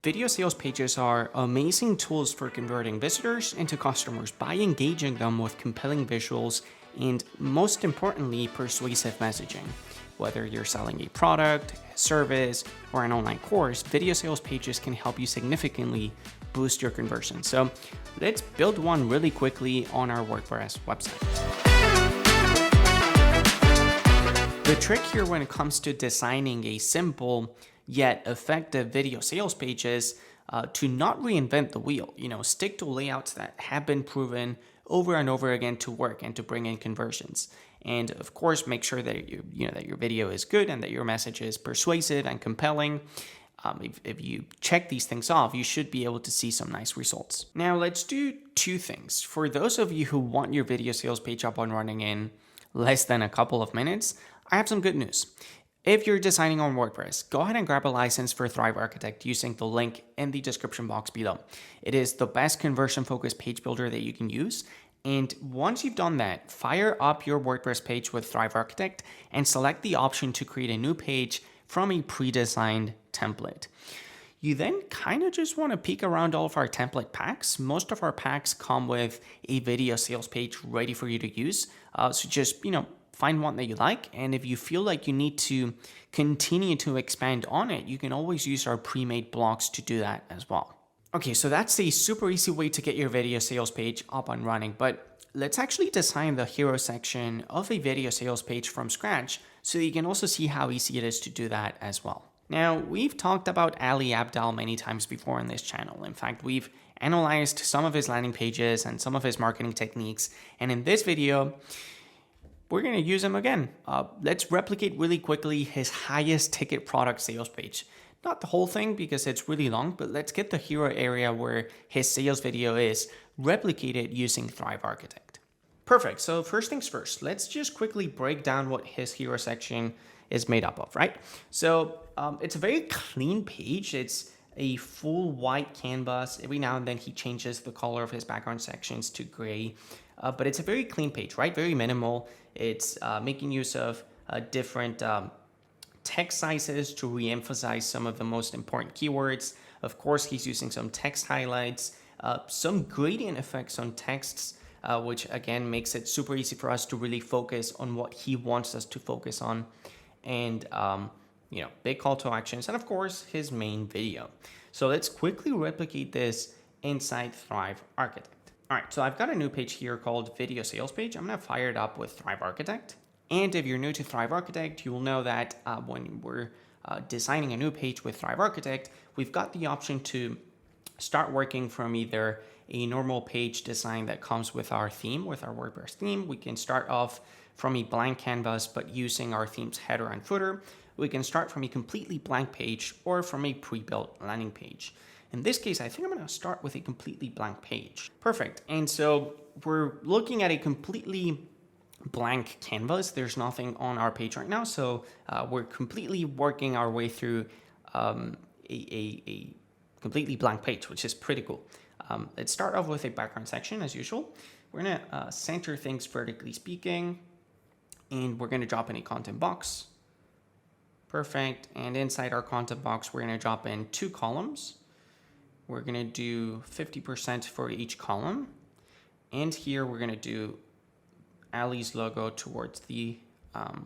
Video sales pages are amazing tools for converting visitors into customers by engaging them with compelling visuals and, most importantly, persuasive messaging. Whether you're selling a product, a service, or an online course, video sales pages can help you significantly boost your conversion. So let's build one really quickly on our WordPress website. The trick here when it comes to designing a simple yet effective video sales page is to not reinvent the wheel. Stick to layouts that have been proven over and over again to work and to bring in conversions. And of course, make sure that that your video is good and that your message is persuasive and compelling. If you check these things off, you should be able to see some nice results. Now, let's do two things. For those of you who want your video sales page up and running in less than a couple of minutes, I have some good news. If you're designing on WordPress, go ahead and grab a license for Thrive Architect using the link in the description box below. It is the best conversion-focused page builder that you can use. And once you've done that, fire up your WordPress page with Thrive Architect and select the option to create a new page from a pre-designed template. You then kind of just want to peek around all of our template packs. Most of our packs come with a video sales page ready for you to use. So just, find one that you like. And if you feel like you need to continue to expand on it, you can always use our pre-made blocks to do that as well. Okay, so that's a super easy way to get your video sales page up and running, but let's actually design the hero section of a video sales page from scratch so you can also see how easy it is to do that as well. Now, we've talked about Ali Abdaal many times before on this channel. In fact, we've analyzed some of his landing pages and some of his marketing techniques. And in this video, we're going to use him again. Let's replicate really quickly his highest ticket product sales page. Not the whole thing because it's really long, but let's get the hero area where his sales video is replicated using Thrive Architect. Perfect. So first things first, let's just quickly break down what his hero section is made up of, right? So it's a very clean page. It's a full white canvas. Every now and then he changes the color of his background sections to gray, but it's a very clean page, right? Very minimal. It's making use of different text sizes to re-emphasize some of the most important keywords. Of course, he's using some text highlights, some gradient effects on texts, which again makes it super easy for us to really focus on what he wants us to focus on. And big call to actions, and of course his main video. So let's quickly replicate this inside Thrive Architect. All right, so I've got a new page here called Video Sales Page. I'm gonna fire it up with Thrive Architect. And if you're new to Thrive Architect, you will know that when we're designing a new page with Thrive Architect, we've got the option to start working from either a normal page design that comes with our theme, with our WordPress theme. We can start off from a blank canvas, but using our theme's header and footer. We can start from a completely blank page or from a pre-built landing page. In this case, I think I'm going to start with a completely blank page. Perfect. And so we're looking at a completely blank canvas. There's nothing on our page right now. So we're completely working our way through a completely blank page, which is pretty cool. Let's start off with a background section as usual. We're going to center things vertically speaking, and we're going to drop in a content box. Perfect. And inside our content box, we're going to drop in 2 columns. We're going to do 50% for each column. And here we're going to do Ali's logo towards the,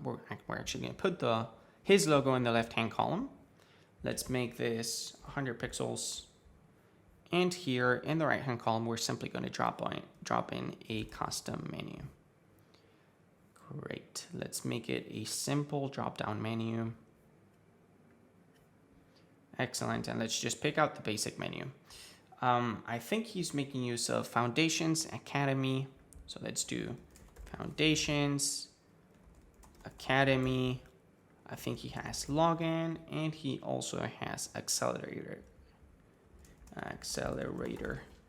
we're actually going to put his logo in the left-hand column. Let's make this 100 pixels. And here in the right-hand column, we're simply going to drop in a custom menu. Great. Let's make it a simple drop-down menu. Excellent. And let's just pick out the basic menu. I think he's making use of Foundations, Academy. So let's do Foundations, Academy. I think he has Login, and he also has Accelerator.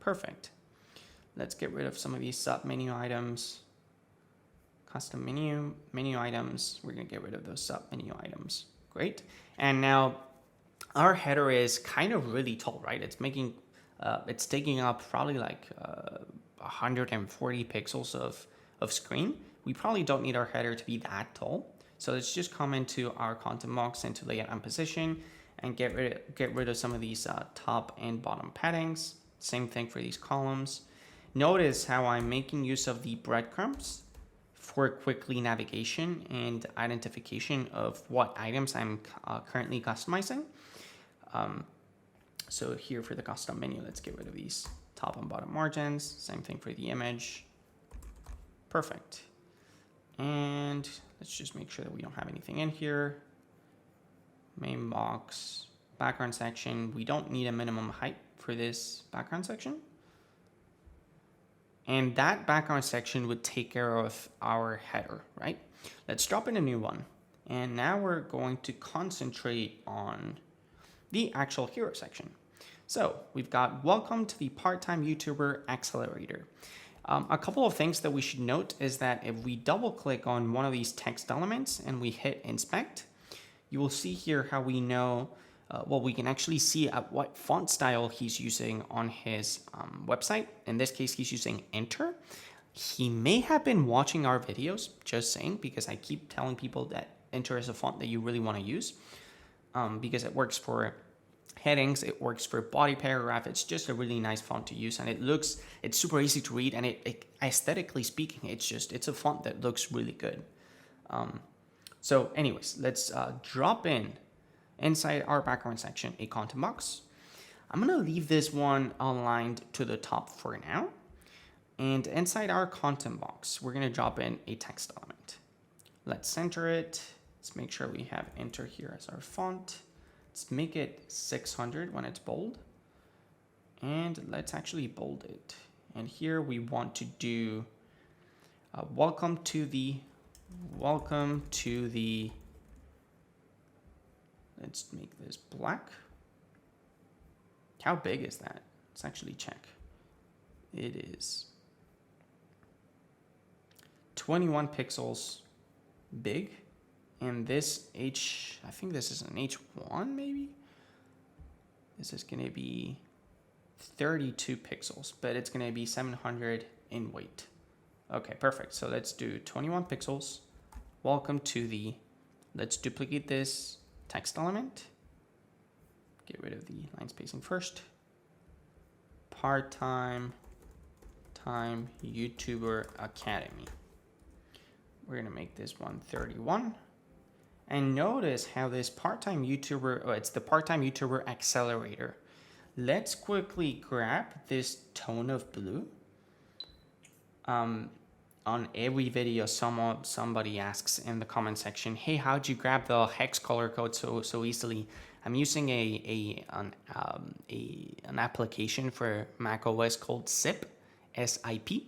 Perfect. Let's get rid of some of these sub-menu items. Custom menu items. We're going to get rid of those sub-menu items. Great. And now our header is kind of really tall, right? It's taking up probably like 140 pixels of screen. We probably don't need our header to be that tall. So let's just come into our content box, into layout and position, and get rid of some of these top and bottom paddings. Same thing for these columns. Notice how I'm making use of the breadcrumbs for quickly navigation and identification of what items I'm currently customizing. So here for the custom menu, let's get rid of these top and bottom margins. Same thing for the image. Perfect. And let's just make sure that we don't have anything in here. Main box, background section. We don't need a minimum height for this background section. And that background section would take care of our header, right? Let's drop in a new one. And now we're going to concentrate on the actual hero section. So we've got welcome to the part-time YouTuber accelerator. A couple of things that we should note is that if we double click on one of these text elements and we hit inspect, you will see here how we know, we can actually see at what font style he's using on his website. In this case, he's using Enter. He may have been watching our videos, just saying, because I keep telling people that Enter is a font that you really want to use because it works for headings, it works for body paragraph. It's just a really nice font to use, and it's super easy to read, and it aesthetically speaking, it's a font that looks really good. So anyways, let's drop in inside our background section a content box. I'm gonna leave this one aligned to the top for now. And inside our content box, we're gonna drop in a text element. Let's center it. Let's make sure we have Enter here as our font. Let's make it 600 when it's bold. And let's actually bold it. And here we want to do welcome to the, let's make this black. How big is that? Let's actually check. It is 21 pixels big. And this I think this is an H1 maybe? This is gonna be 32 pixels, but it's gonna be 700 in weight. Okay, perfect. So let's do 21 pixels. Welcome to the, let's duplicate this text element. Get rid of the line spacing first. Part-time YouTuber Academy. We're gonna make this one 31. And notice how this part-time YouTuber, it's the part-time YouTuber accelerator. Let's quickly grab this tone of blue. On every video, somebody asks in the comment section, hey, how'd you grab the hex color code so easily? I'm using an application for macOS called SIP, S-I-P.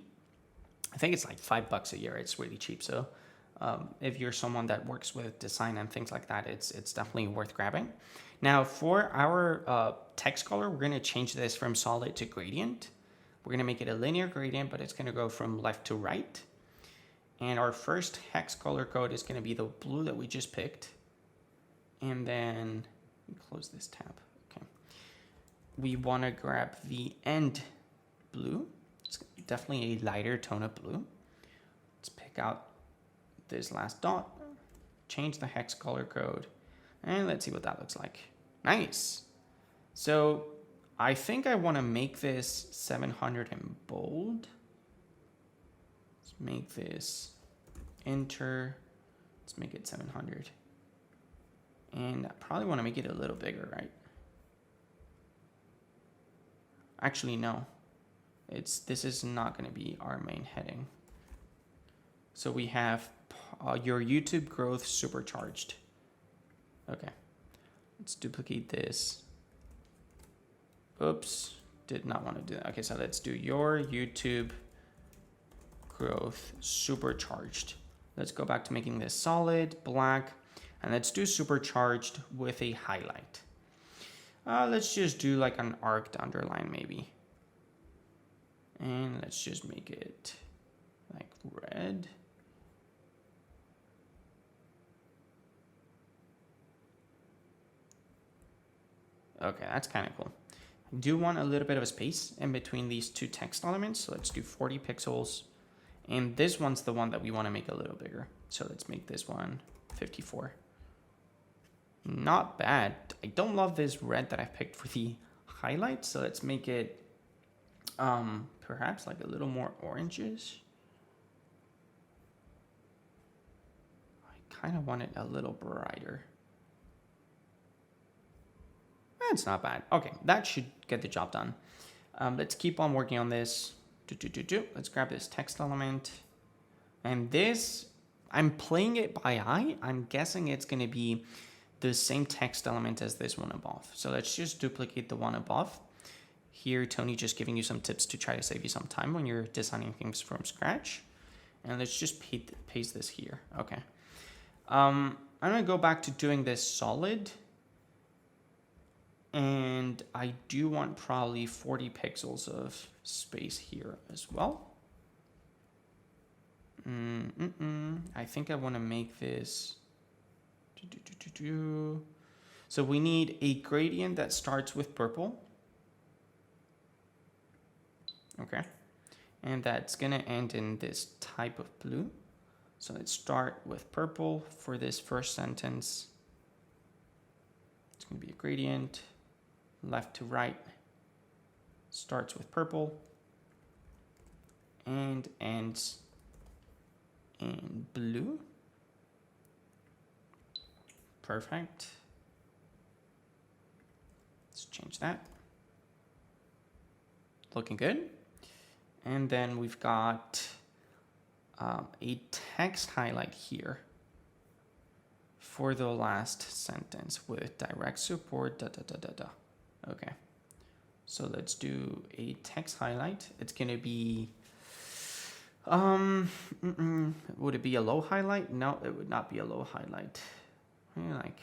I think it's like $5 a year. It's really cheap. So if you're someone that works with design and things like that, it's definitely worth grabbing. Now for our text color, we're going to change this from solid to gradient. We're going to make it a linear gradient, but it's going to go from left to right. And our first hex color code is going to be the blue that we just picked. And then close this tab. Okay. We want to grab the end blue. It's definitely a lighter tone of blue. Let's pick out this last dot, change the hex color code, and let's see what that looks like. Nice. So I think I want to make this 700 in bold. Let's make this Enter. Let's make it 700. And I probably want to make it a little bigger, right? Actually, no. This is not going to be our main heading. So we have your YouTube growth supercharged. Okay. Let's duplicate this. Oops, did not want to do that. Okay, so let's do your YouTube growth supercharged. Let's go back to making this solid, black, and let's do supercharged with a highlight. Let's just do like an arced underline maybe. And let's just make it like red. Okay, that's kind of cool. I do want a little bit of a space in between these two text elements. So let's do 40 pixels. And this one's the one that we want to make a little bigger. So let's make this one 54. Not bad. I don't love this red that I picked for the highlight, so let's make it perhaps like a little more oranges. I kind of want it a little brighter. That's not bad. Okay, that should get the job done. Let's keep on working on this. Let's grab this text element. And this, I'm playing it by eye. I'm guessing it's going to be the same text element as this one above. So let's just duplicate the one above. Here, Tony just giving you some tips to try to save you some time when you're designing things from scratch. And let's just paste this here. Okay. I'm going to go back to doing this solid. And I do want probably 40 pixels of space here as well. I think I want to make this. So we need a gradient that starts with purple. Okay. And that's going to end in this type of blue. So let's start with purple for this first sentence. It's going to be a gradient. Left to right. Starts with purple. And ends in blue. Perfect. Let's change that. Looking good. And then we've got a text highlight here for the last sentence with direct support, Okay. So let's do a text highlight. It's going to be, would it be a low highlight? No, it would not be a low highlight. Maybe like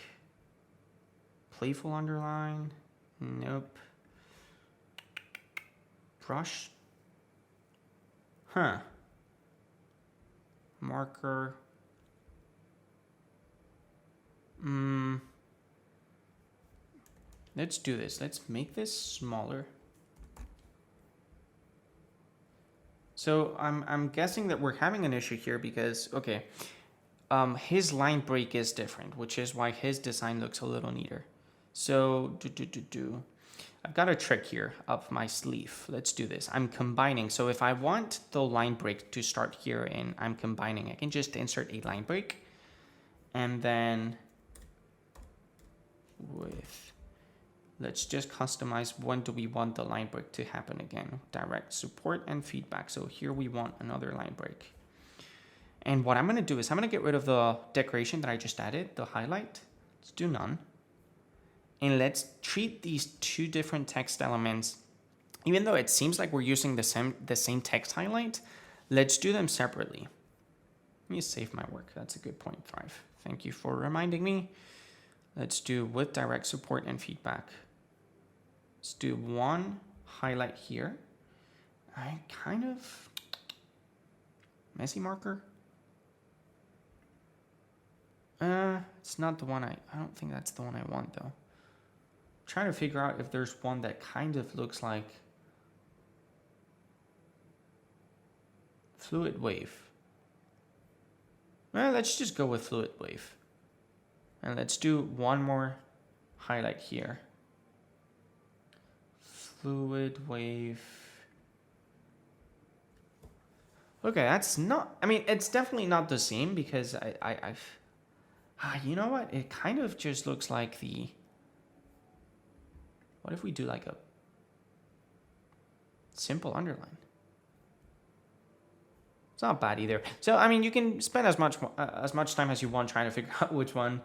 playful underline. Nope. Brush. Huh. Marker. Let's do this. Let's make this smaller. So I'm guessing that we're having an issue here because, okay, his line break is different, which is why his design looks a little neater. So I've got a trick here up my sleeve. Let's do this. I'm combining. So if I want the line break to start here and I'm combining, I can just insert a line break. And then let's just customize when do we want the line break to happen again. Direct support and feedback. So here we want another line break. And what I'm going to do is I'm going to get rid of the decoration that I just added, the highlight. Let's do none. And let's treat these two different text elements, even though it seems like we're using the same text highlight, let's do them separately. Let me save my work. That's a good point, Thrive. Thank you for reminding me. Let's do with direct support and feedback. Let's do one highlight here. I kind of messy marker. It's not the one I don't think that's the one I want though. Trying to figure out if there's one that kind of looks like fluid wave. Well, let's just go with fluid wave. And let's do one more highlight here. Fluid wave. Okay, that's not, I mean, it's definitely not the same because you know what? It kind of just looks like the, what if we do like a simple underline? It's not bad either. So, I mean, you can spend as much time as you want trying to figure out which one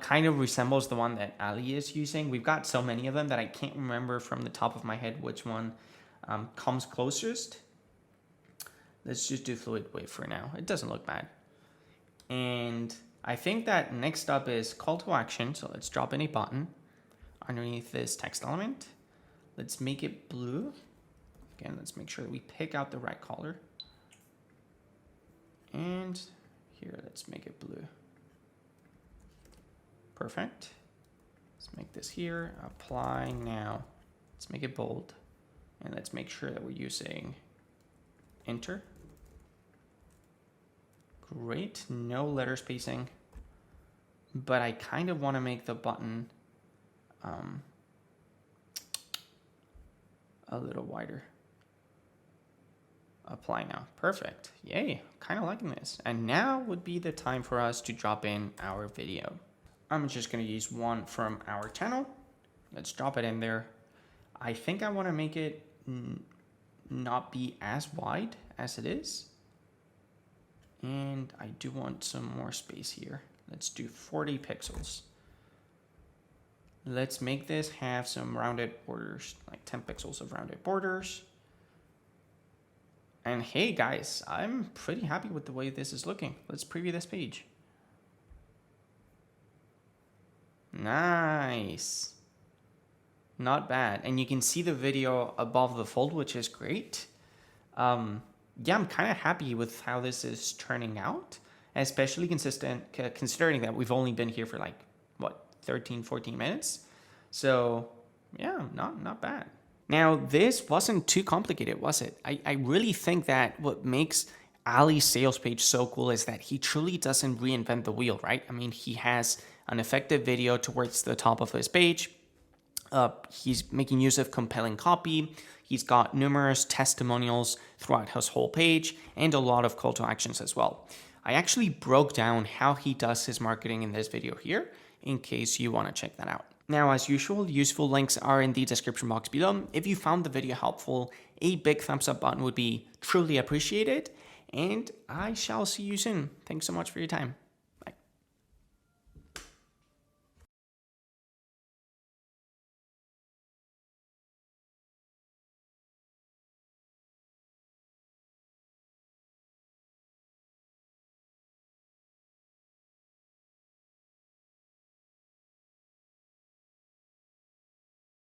kind of resembles the one that Ali is using. We've got so many of them that I can't remember from the top of my head which one comes closest. Let's just do fluid wave for now. It doesn't look bad. And I think that next up is call to action. So let's drop in a button underneath this text element. Let's make it blue. Again, let's make sure that we pick out the right color. And here, let's make it blue. Perfect. Let's make this here, apply now. Let's make it bold. And let's make sure that we're using enter. Great, no letter spacing. but I kind of want to make the button a little wider. Apply now. Perfect. Yay. Kind of liking this. And now would be the time for us to drop in our video. I'm just going to use one from our channel. Let's drop it in there. I think I want to make it not be as wide as it is. And I do want some more space here. Let's do 40 pixels. Let's make this have some rounded borders, like 10 pixels of rounded borders. And hey guys, I'm pretty happy with the way this is looking. Let's preview this page. Nice. Not bad. And you can see the video above the fold, which is great. Yeah, I'm kind of happy with how this is turning out, especially considering that we've only been here for like, what, 13, 14 minutes. So yeah, not bad. Now, this wasn't too complicated, was it? I really think that what makes Ali's sales page so cool is that he truly doesn't reinvent the wheel, right? I mean, he has an effective video towards the top of his page. He's making use of compelling copy. He's got numerous testimonials throughout his whole page and a lot of call to actions as well. I actually broke down how he does his marketing in this video here, in case you want to check that out. Now, as usual, useful links are in the description box below. If you found the video helpful, a big thumbs up button would be truly appreciated, and I shall see you soon. Thanks so much for your time.